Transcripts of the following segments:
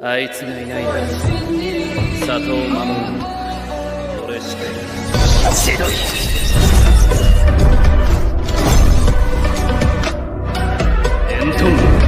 あいつがいないなら里を守るのは俺しかいない。千鳥エントン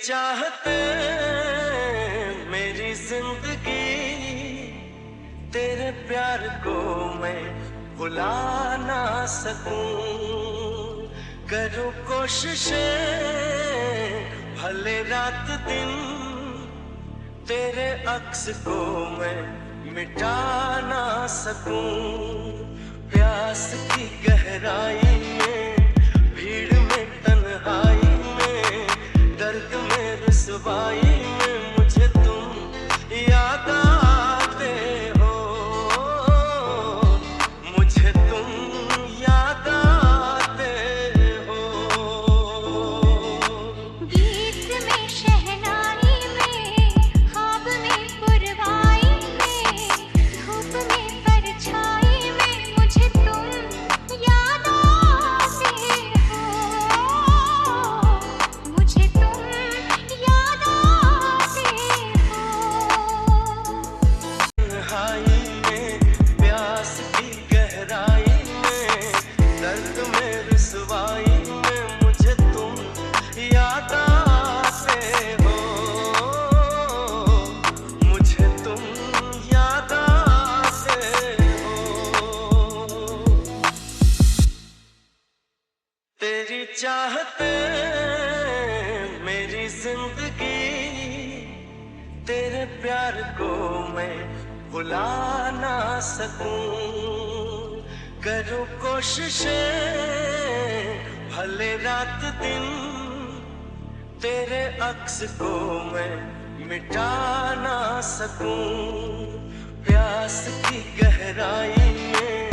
चाहते मेरी जिंदगी तेरे प्यार को मैं भुला ना सकूं। करूं कोशिशें भले रात दिन तेरे अक्स को मैं मिटा ना सकूं। प्यास की गहराई में भीड़ में तन्हाई में दर्द में रुसवाई में मुझे तुम याद आते हो। मुझे तुम याद आते हो। गीत में शहनाई में ख्वाब में पुरवाई में धूप में परछाई में मुझे तुम याद आते हो। मुझे तुम याद आते हो। तन्हाई में प्यास की गहराई में दर्द में रुसवाई में मुझे तुम याद आते हो। मुझे तुम याद आते हो। तेरी चाहते मेरी जिंदगी तेरे प्यार को मैं भुला ना सकूं। करूं कोशिशें भले रात दिन तेरे अक्स को मैं मिटा ना सकूं। प्यास की गहराई में